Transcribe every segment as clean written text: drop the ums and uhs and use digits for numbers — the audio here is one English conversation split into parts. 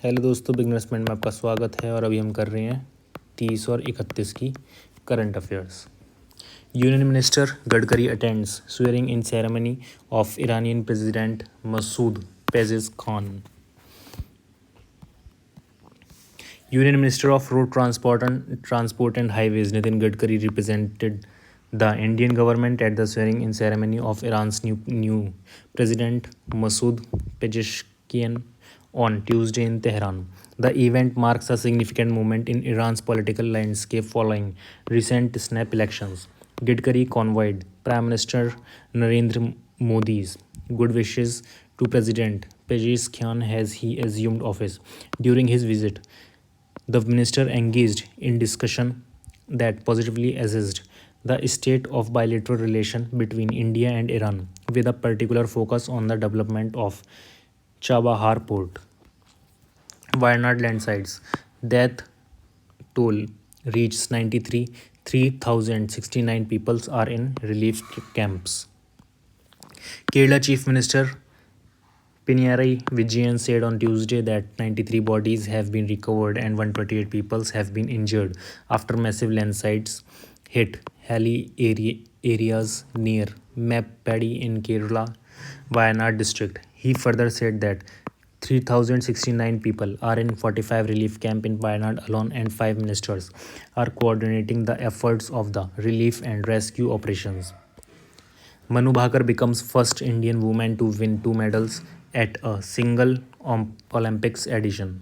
Hello दोस्तों, beginners mind में आपका स्वागत है। और अभी हम कर रहे हैं 30 और 31 की current affairs. Union minister Gadkari attends swearing in ceremony of Iranian president Masoud Pezeshkian. Union minister of road transport and highways Nitin Gadkari represented the Indian government at the swearing-in ceremony of Iran's new president Masoud Pezeshkian on Tuesday in Tehran. The event marks a significant moment in Iran's political landscape following recent snap elections. Gadkari conveyed Prime Minister Narendra Modi's good wishes to President Pezeshkian as he assumed office. During his visit, the minister engaged in discussion that positively assessed the state of bilateral relation between India and Iran, with a particular focus on the development of Chabahar port. Wayanad landslides. Death toll reaches 93. 3,069 people are in relief camps. Kerala Chief Minister Pinarayi Vijayan said on Tuesday that 93 bodies have been recovered and 128 people have been injured after massive landslides hit hilly areas near Meppadi in Kerala, Wayanad district. He further said that 3,069 people are in 45 relief camp in Wayanad alone, and 5 ministers are coordinating the efforts of the relief and rescue operations. Manu Bhakar becomes first Indian woman to win 2 medals at a single Olympics edition.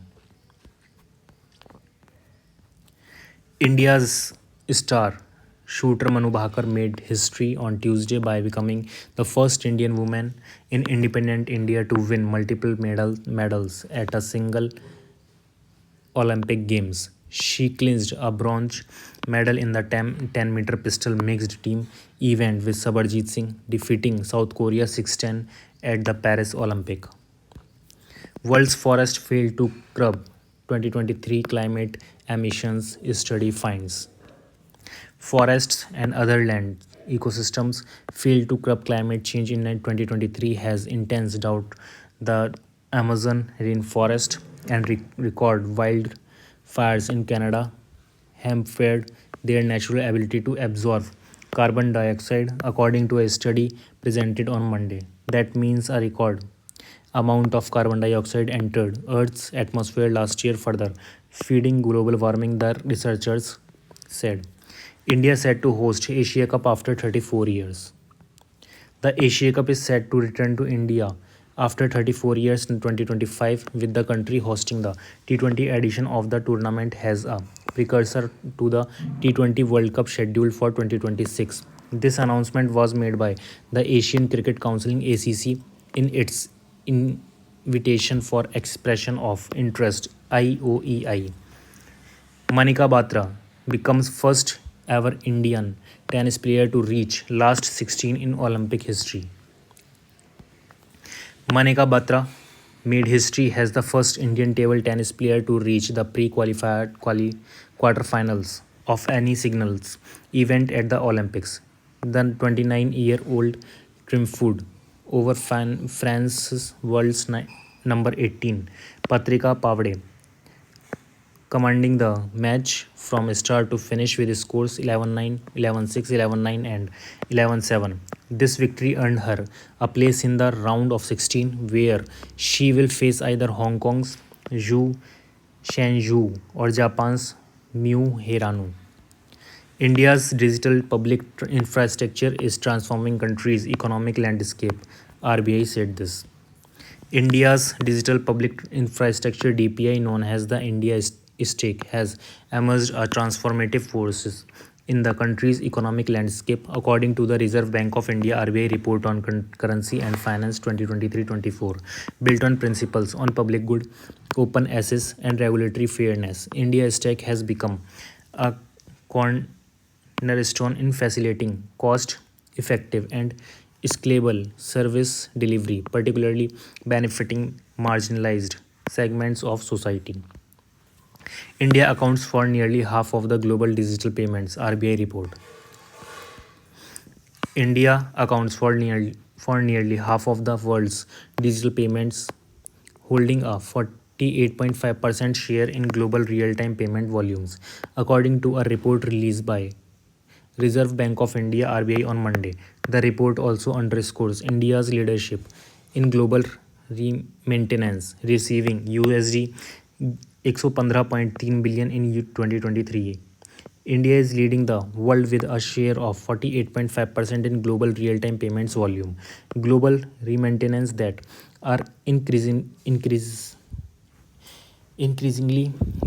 India's star shooter Manu Bhakar made history on Tuesday by becoming the first Indian woman in independent India to win multiple medals at a single Olympic Games. She clinched a bronze medal in the 10-meter pistol mixed team event with Sabarjit Singh defeating South Korea 6-10 at the Paris Olympic. World's forest failed to curb 2023 climate emissions study finds. Forests and other land ecosystems failed to curb climate change in 2023 has intense doubt the Amazon rainforest and record wildfires in Canada hampered their natural ability to absorb carbon dioxide, according to a study presented on Monday. That means a record amount of carbon dioxide entered Earth's atmosphere last year, further feeding global warming, the researchers said. India set to host Asia Cup after 34 years. The Asia Cup is set to return to India after 34 years in 2025, with the country hosting the T20 edition of the tournament as a precursor to the T20 World Cup scheduled for 2026. This announcement was made by the Asian Cricket Council ACC in its invitation for expression of interest IOEI. Manika Batra becomes first ever Indian tennis player to reach last 16 in Olympic history. Manika Batra made history as the first Indian table tennis player to reach the pre-qualified quarterfinals of any singles event at the Olympics. The 29-year-old triumphed over France's world's number 18, Patrika Pavade, commanding the match from start to finish with scores 11-9, 11-6, 11-9 and 11-7. This victory earned her a place in the round of 16, where she will face either Hong Kong's Zhu Shenzhou or Japan's Miu Hirano. India's digital public infrastructure is transforming country's economic landscape, RBI said this. India's digital public infrastructure DPI, known as the India Stack, has emerged a transformative force in the country's economic landscape, according to the Reserve Bank of India RBI report on currency and finance 2023-24. Built on principles on public good, open access and regulatory fairness, India Stack has become a cornerstone in facilitating cost-effective and scalable service delivery, particularly benefiting marginalized segments of society. India accounts for nearly half of the global digital payments, RBI report. India accounts for nearly half of the world's digital payments, holding a 48.5% share in global real-time payment volumes, according to a report released by Reserve Bank of India (RBI) on Monday. The report also underscores India's leadership in global maintenance, receiving USD 115.3 billion in 2023. India is leading the world with a share of 48.5% in global real-time payments volume. Global remittance that are increasingly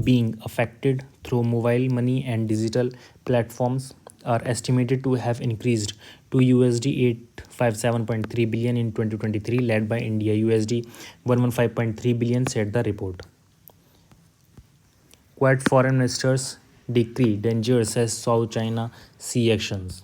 being affected through mobile money and digital platforms are estimated to have increased to USD 857.3 billion in 2023, led by India USD 115.3 billion, said the report. Quad foreign ministers decree dangerous as South China Sea actions.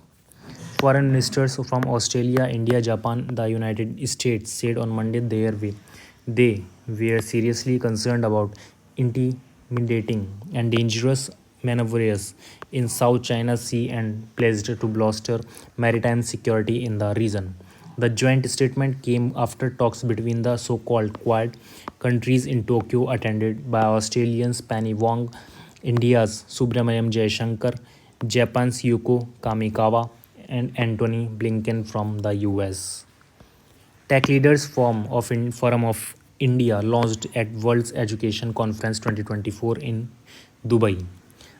Foreign ministers from Australia, India, Japan, the United States said on Monday they were seriously concerned about intimidating and dangerous maneuvers in South China Sea and pledged to bolster maritime security in the region. The joint statement came after talks between the so-called Quad countries in Tokyo, attended by Australians Penny Wong, India's Subramaniam Jaishankar, Japan's Yuko Kamikawa, and Antony Blinken from the US. Tech Leaders Forum of India launched at World Education Conference 2024 in Dubai.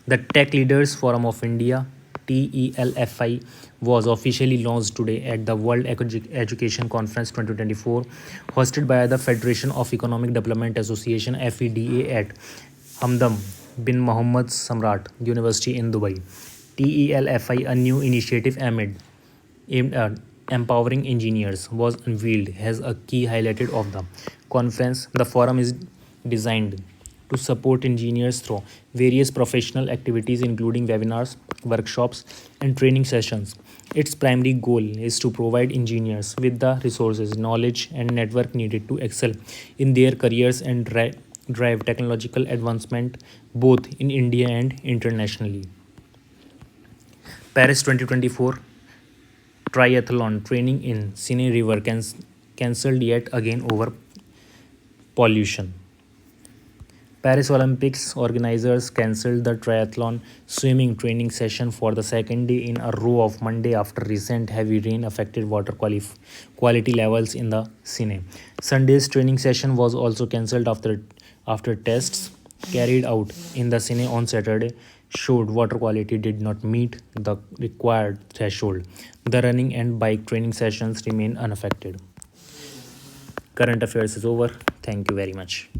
The Tech Leaders Forum of India (TELFI) was officially launched today at the World Education Conference 2024, hosted by the Federation of Economic Development Association (FEDA) at Hamdam bin Mohammed Samrat University in Dubai. TELFI, a new initiative aimed at empowering engineers, was unveiled as a key highlight of the conference. The forum is designed to support engineers through various professional activities, including webinars, workshops, and training sessions. Its primary goal is to provide engineers with the resources, knowledge, and network needed to excel in their careers and drive technological advancement both in India and internationally. Paris 2024 triathlon training in Seine River cancelled yet again over pollution. Paris Olympics organizers cancelled the triathlon swimming training session for the second day in a row of Monday after recent heavy rain affected water quality levels in the Seine. Sunday's training session was also cancelled after tests carried out in the Seine on Saturday showed water quality did not meet the required threshold. The running and bike training sessions remain unaffected. Current affairs is over. Thank you very much.